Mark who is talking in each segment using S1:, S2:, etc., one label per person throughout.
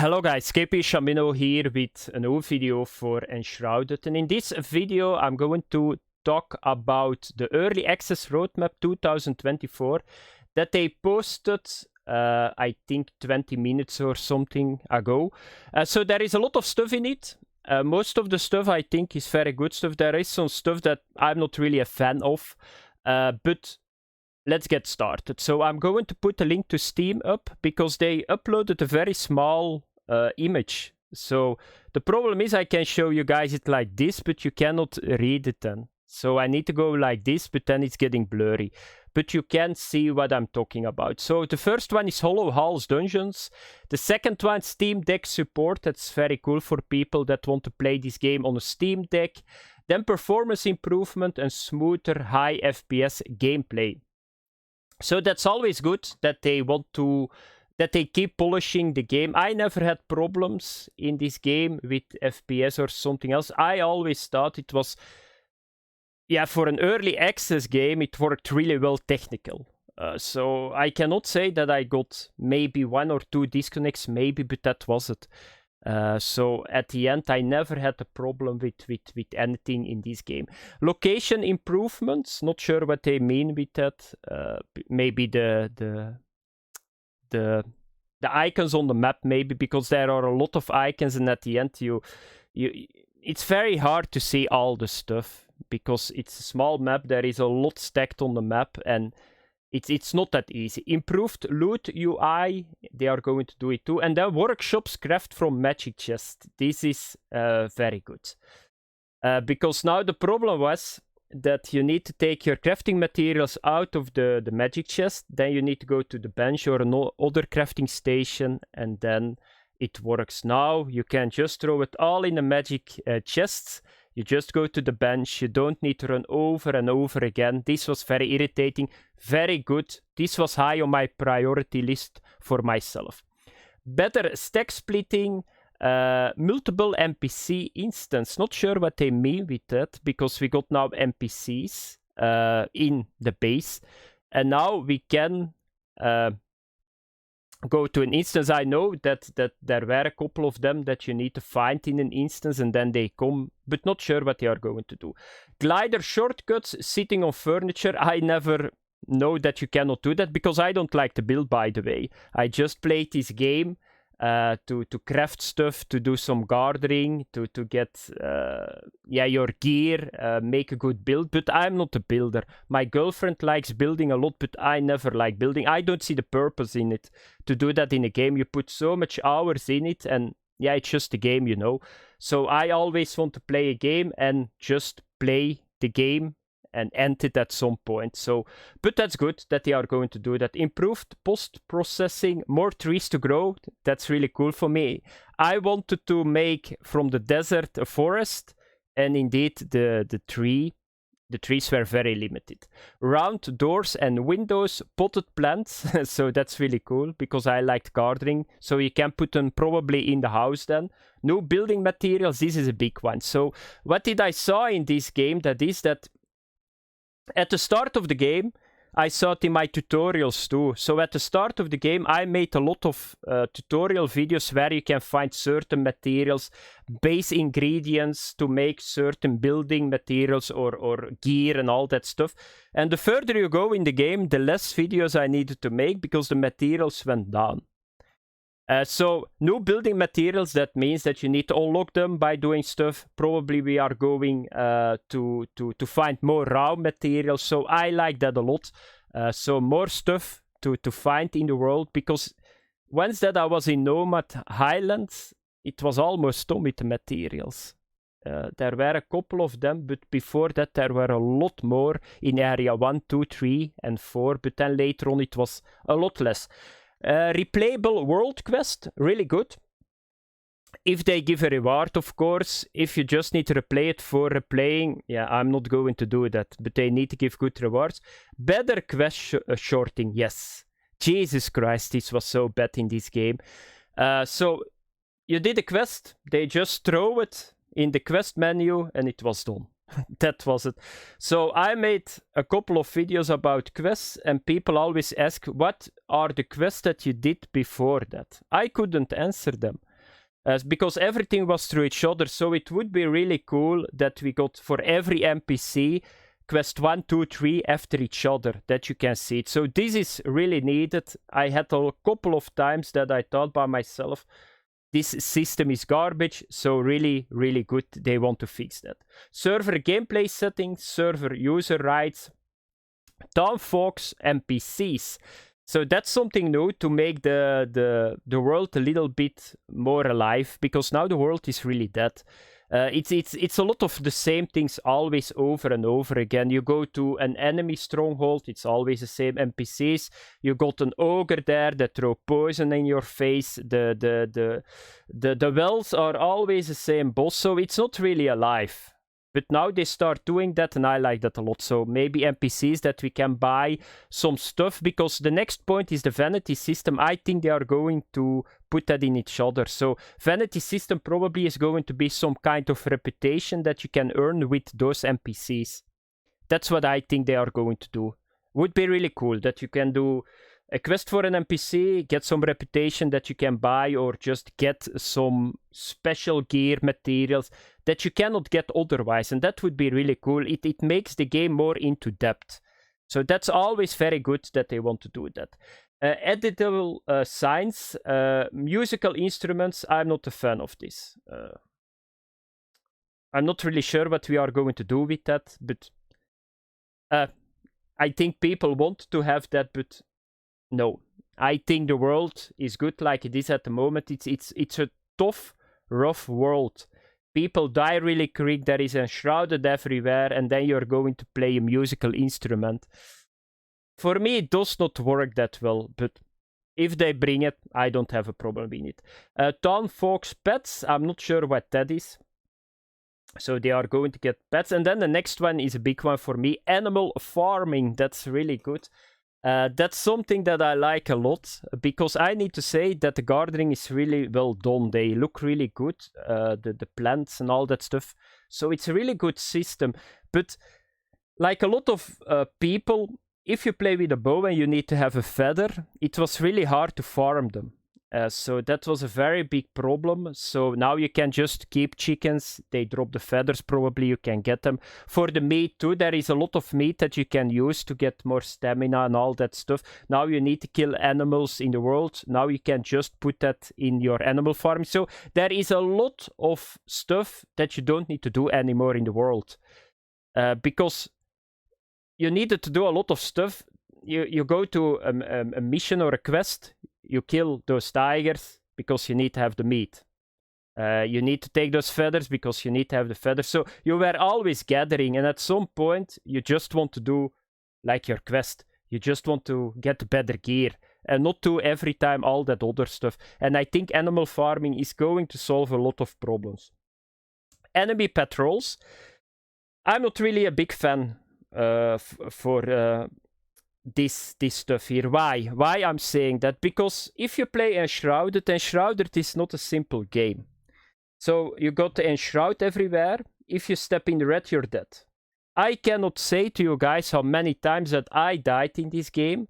S1: Hello guys, KP Shamino here with a new video for Enshrouded, and in this video I'm going to talk about the early access roadmap 2024 that they posted I think 20 minutes or something ago. So there is a lot of stuff in it. Most of the stuff I think is very good stuff. There is some stuff that I'm not really a fan of, but let's get started. So I'm going to put a link to Steam up because they uploaded a very small image. So the problem is I can show you guys it like this, but you cannot read it then. So I need to go like this, but then it's getting blurry. But you can see what I'm talking about. So the first one is Hollow Halls Dungeons. The second one, Steam Deck support. That's very cool for people that want to play this game on a Steam Deck. Then performance improvement and smoother high FPS gameplay. So that's always good that they keep polishing the game. I never had problems in this game with FPS or something else. I always thought it was, yeah, for an early access game, it worked really well technical. So I cannot say that I got maybe 1 or 2 disconnects, maybe, but that was it. So at the end, I never had a problem with anything in this game. Location improvements, not sure what they mean with that. Maybe the icons on the map, maybe, because there are a lot of icons, and at the end, it's very hard to see all the stuff because it's a small map. There is a lot stacked on the map, and it's not that easy. Improved loot UI, they are going to do it too. And then workshops craft from magic chest. This is very good. Because now the problem was that you need to take your crafting materials out of the magic chest. Then you need to go to the bench or another crafting station, and then it works. Now you can just throw it all in the magic chests. You just go to the bench. You don't need to run over and over again. This was very irritating. Very good. This was high on my priority list for myself. Better stack splitting. Multiple NPC instance. Not sure what they mean with that, because we got now NPCs in the base. And now we can go to an instance. I know that there were a couple of them that you need to find in an instance, and then they come, but not sure what they are going to do. Glider shortcuts, sitting on furniture. I never know that you cannot do that because I don't like to build, by the way. I just played this game to craft stuff, to do some gardening, to get your gear, make a good build, but I'm not a builder. My girlfriend likes building a lot, but I never like building. I don't see the purpose in it to do that in a game. You put so much hours in it, and yeah, it's just a game, you know. So I always want to play a game and just play the game and end it at some point. So, but that's good that they are going to do that. Improved post-processing, more trees to grow. That's really cool for me. I wanted to make from the desert a forest, and indeed the trees were very limited. Round doors and windows, potted plants. So that's really cool because I liked gardening. So you can put them probably in the house then. No building materials. This is a big one. So what did I saw in this game? That is that at the start of the game, I saw it in my tutorials too. So at the start of the game, I made a lot of tutorial videos where you can find certain materials, base ingredients to make certain building materials or gear and all that stuff. And the further you go in the game, the less videos I needed to make because the materials went down. So no building materials, that means that you need to unlock them by doing stuff. Probably we are going to find more raw materials. So I like that a lot. So more stuff to find in the world, because once that I was in Nomad Highlands, it was almost done with the materials. There were a couple of them, but before that there were a lot more in area 1, 2, 3 and 4. But then later on it was a lot less. Replayable world quest, really good. If they give a reward, of course. If you just need to replay it for replaying, yeah, I'm not going to do that. But they need to give good rewards. Better quest shorting, yes. Jesus Christ, this was so bad in this game. So you did a quest, they just throw it in the quest menu and it was done. That was it. So I made a couple of videos about quests, and people always ask, what are the quests that you did before that? I couldn't answer them. because everything was through each other. So it would be really cool that we got for every NPC quest 1, 2, 3 after each other, that you can see it. So this is really needed. I had a couple of times that I thought by myself, this system is garbage, so really, really good. They want to fix that. Server gameplay settings, server user rights, town folks, NPCs. So that's something new to make the world a little bit more alive, because now the world is really dead. It's a lot of the same things always over and over again. You go to an enemy stronghold, it's always the same NPCs. You got an ogre there that throw poison in your face. The wells are always the same boss, so it's not really alive. But now they start doing that, and I like that a lot. So maybe NPCs that we can buy some stuff, because the next point is the vanity system. I think they are going to put that in each other. So vanity system probably is going to be some kind of reputation that you can earn with those NPCs. That's what I think they are going to do. Would be really cool that you can do a quest for an NPC, get some reputation that you can buy, or just get some special gear materials that you cannot get otherwise. And that would be really cool. It makes the game more into depth. So that's always very good that they want to do that. Editable signs, musical instruments, I'm not a fan of this. I'm not really sure what we are going to do with that, but I think people want to have that, but no. I think the world is good like it is at the moment. It's a tough, rough world. People die really quick, there is Enshrouded everywhere, and then you're going to play a musical instrument. For me, it does not work that well, but if they bring it, I don't have a problem with it. Town folks pets, I'm not sure what that is. So they are going to get pets. And then the next one is a big one for me, animal farming. That's really good. That's something that I like a lot, because I need to say that the gardening is really well done. They look really good, the plants and all that stuff. So it's a really good system. But like a lot of people, if you play with a bow and you need to have a feather, it was really hard to farm them. So that was a very big problem. So now you can just keep chickens. They drop the feathers, probably you can get them. For the meat too, there is a lot of meat that you can use to get more stamina and all that stuff. Now you need to kill animals in the world. Now you can just put that in your animal farm. So there is a lot of stuff that you don't need to do anymore in the world. Because you needed to do a lot of stuff. You go to a mission or a quest. You kill those tigers because you need to have the meat. You need to take those feathers because you need to have the feathers. So you were always gathering, and at some point you just want to do like your quest. You just want to get better gear and not do every time all that other stuff. And I think animal farming is going to solve a lot of problems. Enemy patrols. I'm not really a big fan for this stuff here. Why I'm saying that? Because if you play Enshrouded is not a simple game. So you got the Enshroud everywhere. If you step in the red, you're dead. I cannot say to you guys how many times that I died in this game.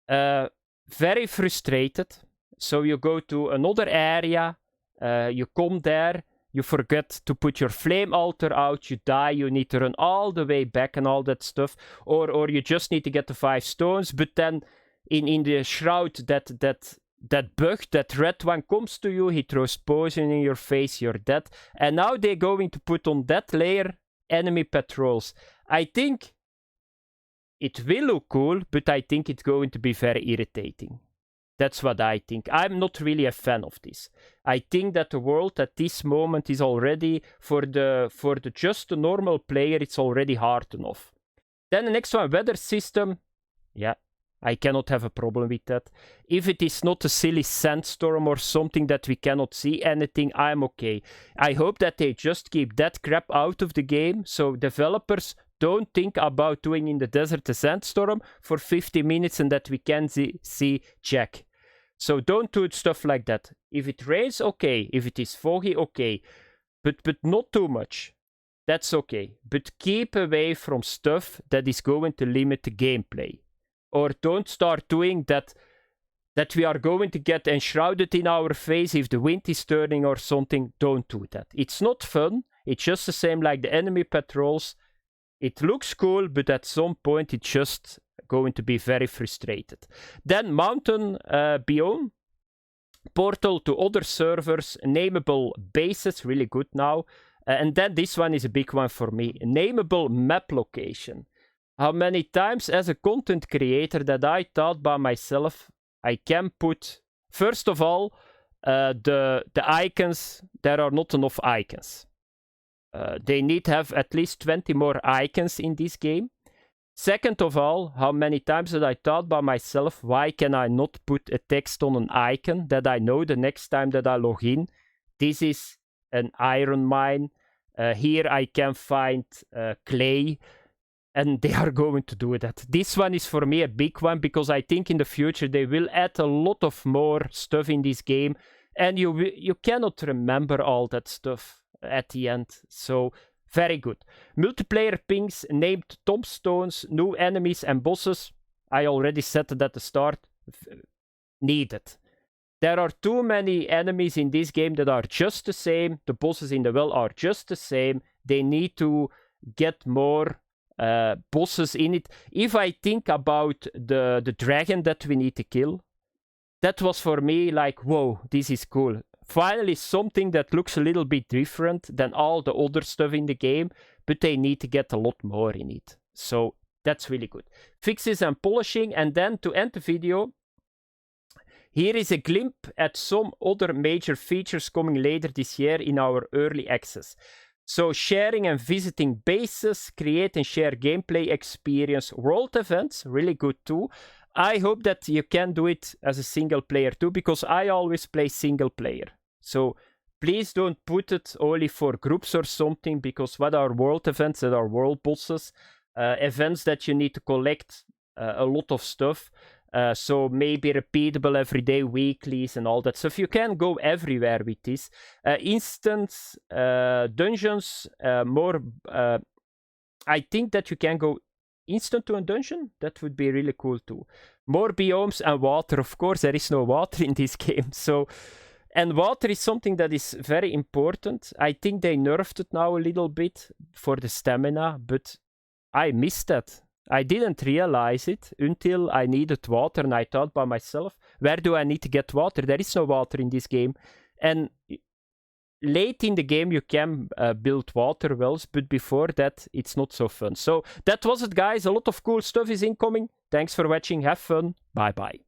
S1: Very frustrated. So you go to another area, you come there, you forget to put your flame altar out, you die, you need to run all the way back and all that stuff. Or you just need to get the 5 stones, but then in the shroud, that bug, that red one comes to you, he throws poison in your face, you're dead. And now they're going to put on that layer enemy patrols. I think it will look cool, but I think it's going to be very irritating. That's what I think. I'm not really a fan of this. I think that the world at this moment is already, for the just the normal player, it's already hard enough. Then the next one, weather system. Yeah, I cannot have a problem with that. If it is not a silly sandstorm or something that we cannot see anything, I'm okay. I hope that they just keep that crap out of the game, so developers don't think about doing in the desert a sandstorm for 50 minutes and that we can see Jack. So don't do stuff like that. If it rains, okay. If it is foggy, okay. But not too much. That's okay. But keep away from stuff that is going to limit the gameplay. Or don't start doing that that we are going to get enshrouded in our face if the wind is turning or something. Don't do that. It's not fun. It's just the same like the enemy patrols. It looks cool, but at some point it's just going to be very frustrated. Then mountain biome. Portal to other servers. Nameable bases. Really good now. And then this one is a big one for me. Nameable map location. How many times as a content creator that I thought by myself, I can put, first of all, the icons, there are not enough icons. They need to have at least 20 more icons in this game. Second of all, how many times that I thought by myself, why can I not put a text on an icon that I know the next time that I log in? This is an iron mine. Here I can find clay. And they are going to do that. This one is for me a big one because I think in the future they will add a lot of more stuff in this game. And you cannot remember all that stuff at the end. So, very good. Multiplayer pings, named tombstones, new enemies and bosses. I already said that at the start. Needed. There are too many enemies in this game that are just the same. The bosses in the well are just the same. They need to get more bosses in it. If I think about the dragon that we need to kill, that was for me like, whoa, this is cool. Finally something that looks a little bit different than all the other stuff in the game, but they need to get a lot more in it. So that's really good. Fixes and polishing, and then to end the video, here is a glimpse at some other major features coming later this year in our early access. So sharing and visiting bases, create and share gameplay experience, world events, really good too. I hope that you can do it as a single player too, because I always play single player. So please don't put it only for groups or something, because what are world events? That are world bosses, events that you need to collect a lot of stuff. So maybe repeatable everyday weeklies and all that stuff. You can go everywhere with this. Instance dungeons, more. I think that you can go instant to a dungeon. That would be really cool too. More biomes and water. Of course, there is no water in this game. So, and water is something that is very important. I think they nerfed it now a little bit for the stamina, but I missed that. I didn't realize it until I needed water, and I thought by myself, where do I need to get water? There is no water in this game. And late in the game, you can build water wells, but before that, it's not so fun. So that was it, guys. A lot of cool stuff is incoming. Thanks for watching. Have fun. Bye-bye.